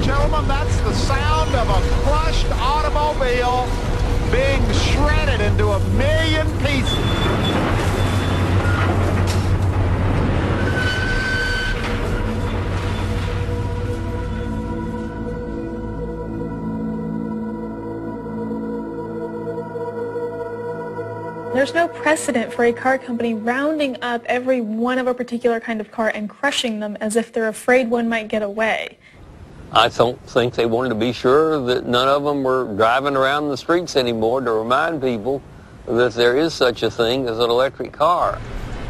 gentlemen, that's the sound of a crushed automobile being shredded into a million pieces. There's no precedent for a car company rounding up every one of a particular kind of car and crushing them as if they're afraid one might get away. I don't think they wanted to be sure that none of them were driving around the streets anymore to remind people that there is such a thing as an electric car.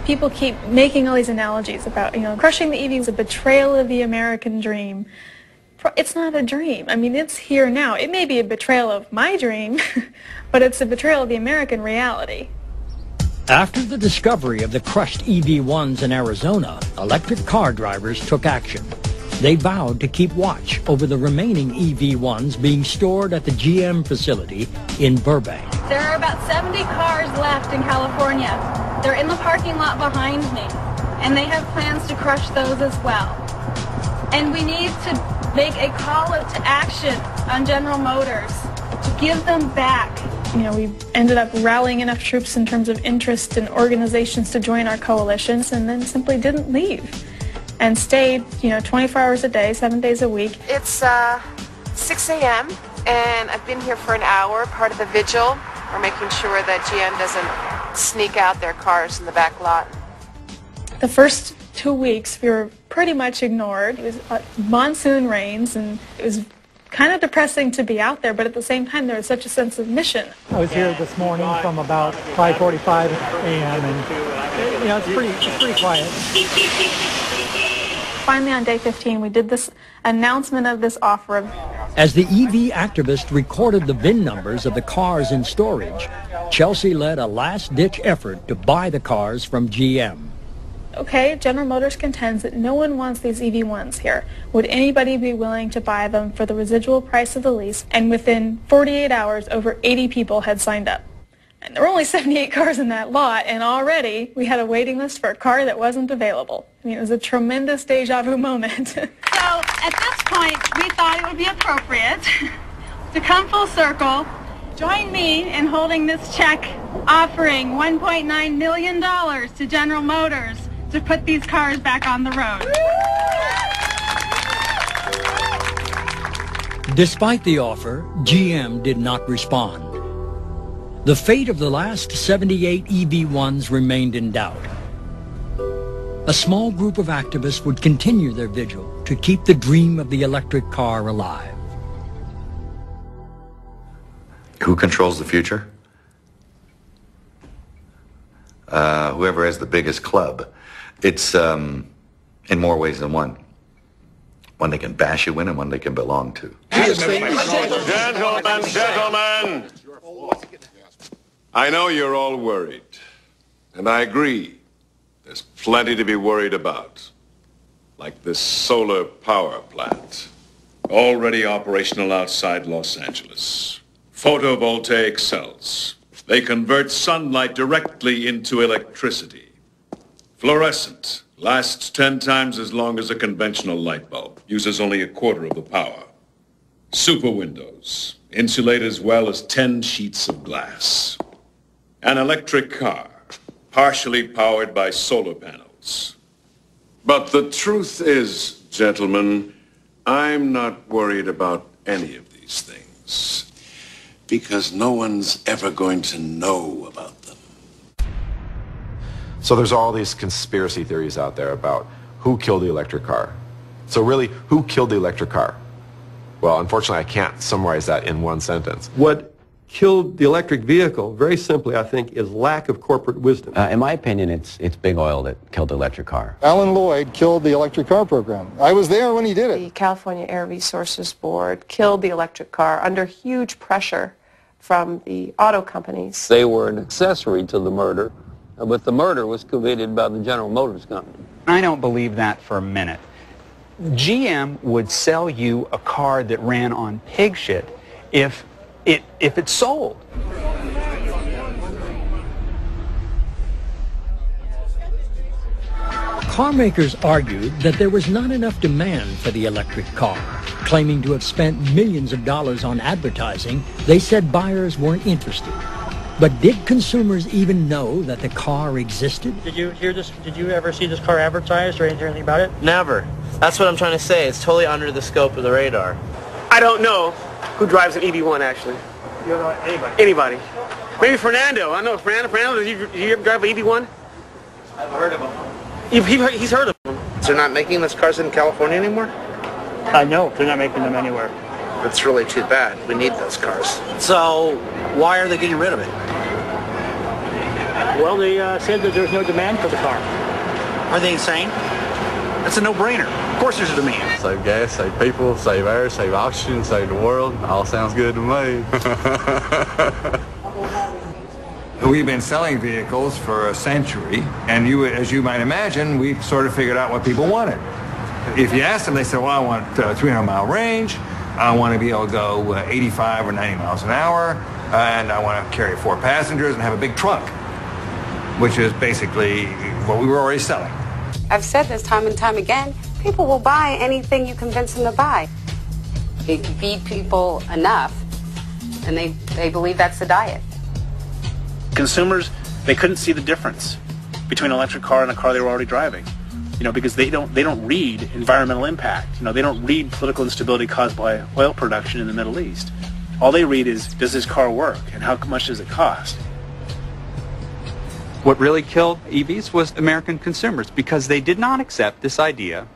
People keep making all these analogies about, crushing the EV is a betrayal of the American dream. It's not a dream. I mean, it's here now. It may be a betrayal of my dream, but it's a betrayal of the American reality. After the discovery of the crushed EV1s in Arizona, electric car drivers took action. They vowed to keep watch over the remaining EV1s being stored at the GM facility in Burbank. There are about 70 cars left in California. They're in the parking lot behind me, and they have plans to crush those as well. And we need to make a call to action on General Motors to give them back. We ended up rallying enough troops in terms of interest and organizations to join our coalitions, and then simply didn't leave. And stayed, 24 hours a day, 7 days a week. It's 6 a.m. and I've been here for an hour, part of the vigil. We're making sure that GM doesn't sneak out their cars in the back lot. The first 2 weeks, we were pretty much ignored. It was monsoon rains, and it was kind of depressing to be out there, but at the same time, there was such a sense of mission. I was here this morning from about 5:45 a.m. and it's pretty quiet. Finally, on day 15, we did this announcement of this offer. As the EV activist recorded the VIN numbers of the cars in storage, Chelsea led a last-ditch effort to buy the cars from GM. Okay, General Motors contends that no one wants these EV1s here. Would anybody be willing to buy them for the residual price of the lease? And within 48 hours, over 80 people had signed up. And there were only 78 cars in that lot, and already we had a waiting list for a car that wasn't available. I mean, it was a tremendous deja vu moment. So at this point, we thought it would be appropriate to come full circle, join me in holding this check offering $1.9 million to General Motors to put these cars back on the road. Despite the offer, GM did not respond. The fate of the last 78 EV1s remained in doubt. A small group of activists would continue their vigil to keep the dream of the electric car alive. Who controls the future? Whoever has the biggest club. It's in more ways than one. One they can bash you in and one they can belong to. Gentlemen! I know you're all worried, and I agree. There's plenty to be worried about, like this solar power plant, already operational outside Los Angeles. Photovoltaic cells. They convert sunlight directly into electricity. Fluorescent. Lasts 10 times as long as a conventional light bulb. Uses only a quarter of the power. Super windows. Insulate as well as 10 sheets of glass. An electric car. Partially powered by solar panels. But the truth is, gentlemen, I'm not worried about any of these things. Because no one's ever going to know about them. So there's all these conspiracy theories out there about who killed the electric car. So really, who killed the electric car? Well, unfortunately, I can't summarize that in one sentence. What killed the electric vehicle, very simply, I think, is lack of corporate wisdom. In my opinion, it's big oil that killed the electric car. Alan Lloyd killed the electric car program. I was there when he did it. The California Air Resources Board killed the electric car under huge pressure from the auto companies. They were an accessory to the murder, but the murder was committed by the General Motors company. I don't believe that for a minute. GM would sell you a car that ran on pig shit if it sold. car makers argued that there was not enough demand for the electric car. Claiming to have spent millions of dollars on advertising, they said buyers weren't interested. But did consumers even know that the car existed? Did you hear this? Did you ever see this car advertised or anything about it? Never. That's what I'm trying to say. It's totally under the scope of the radar. I don't know who drives an EV1 actually. You don't know anybody? Anybody. Maybe Fernando. I know Fernando. Fernando, did you ever drive an EV1? I've heard of them. He's heard of them. They're not making those cars in California anymore? I know. They're not making them anywhere. It's really too bad. We need those cars. So, why are they getting rid of it? Well, they said that there's no demand for the car. Are they insane? That's a no-brainer. Of course there's a demand. Save gas, save people, save air, save oxygen, save the world. All sounds good to me. We've been selling vehicles for a century, and as you might imagine, we sort of figured out what people wanted. If you ask them, they say, well, I want 300-mile range, I want to be able to go 85 or 90 miles an hour, and I want to carry 4 passengers and have a big trunk, which is basically what we were already selling. I've said this time and time again, people will buy anything you convince them to buy. You feed people enough, and they believe that's the diet. Consumers, they couldn't see the difference between an electric car and a car they were already driving. You know, because they don't read environmental impact. You know, they don't read political instability caused by oil production in the Middle East. All they read is, does this car work and how much does it cost? What really killed EVs was American consumers because they did not accept this idea,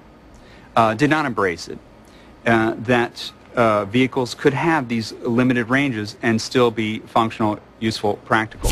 did not embrace it, that vehicles could have these limited ranges and still be functional, useful, practical.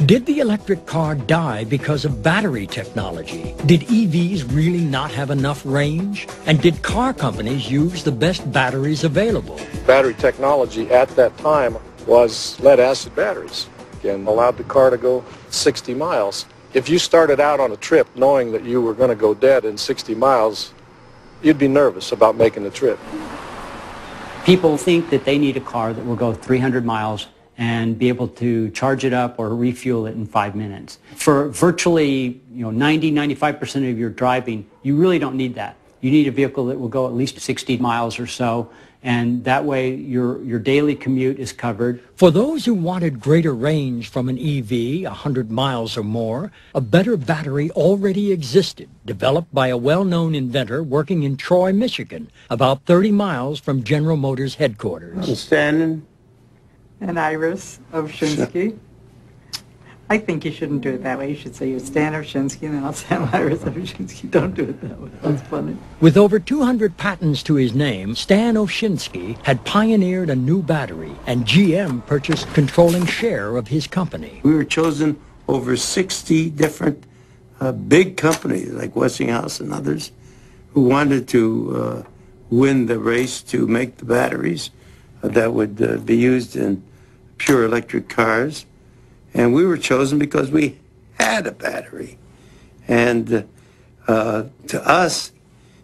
Did the electric car die because of battery technology? Did EVs really not have enough range? And did car companies use the best batteries available? Battery technology at that time was lead-acid batteries and allowed the car to go 60 miles. If you started out on a trip knowing that you were going to go dead in 60 miles, you'd be nervous about making the trip. People think that they need a car that will go 300 miles and be able to charge it up or refuel it in 5 minutes. For virtually 90-95% of your driving, you really don't need that. You need a vehicle that will go at least 60 miles or so, and that way your daily commute is covered. For those who wanted greater range from an EV, 100 miles or more, a better battery already existed, developed by a well-known inventor working in Troy, Michigan, about 30 miles from General Motors headquarters. I'm standing. And Iris Ovshinsky. I think you shouldn't do it that way. You should say you're Stan Ovshinsky, and then I'll say I'm Iris Ovshinsky. Don't do it that way. That's funny. With over 200 patents to his name, Stan Ovshinsky had pioneered a new battery, and GM purchased controlling share of his company. We were chosen over 60 different big companies, like Westinghouse and others, who wanted to win the race to make the batteries that would be used in pure electric cars. And we were chosen because we had a battery. And to us,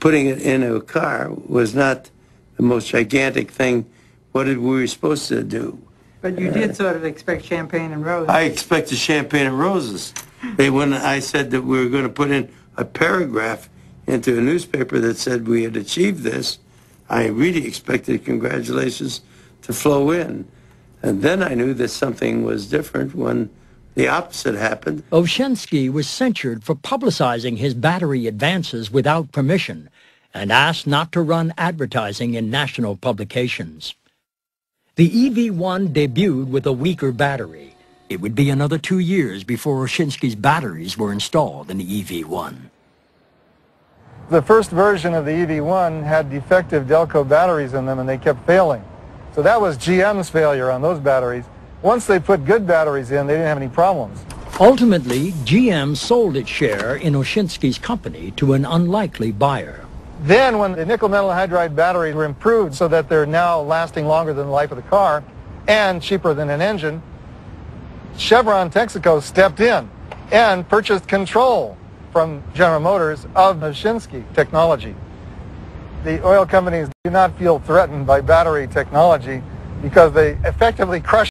putting it into a car was not the most gigantic thing. What we were supposed to do? But you did sort of expect champagne and roses. I expected champagne and roses. When I said that we were going to put in a paragraph into a newspaper that said we had achieved this, I really expected congratulations to flow in. And then I knew that something was different when the opposite happened. Ovshinsky was censured for publicizing his battery advances without permission and asked not to run advertising in national publications. The EV1 debuted with a weaker battery. It would be another 2 years before Ovshinsky's batteries were installed in the EV1. The first version of the EV1 had defective Delco batteries in them, and they kept failing. So that was GM's failure on those batteries. Once they put good batteries in, they didn't have any problems. Ultimately, GM sold its share in Ovshinsky's company to an unlikely buyer. Then when the nickel metal hydride batteries were improved so that they're now lasting longer than the life of the car and cheaper than an engine, Chevron Texaco stepped in and purchased control from General Motors of Ovshinsky technology. The oil companies do not feel threatened by battery technology because they effectively crush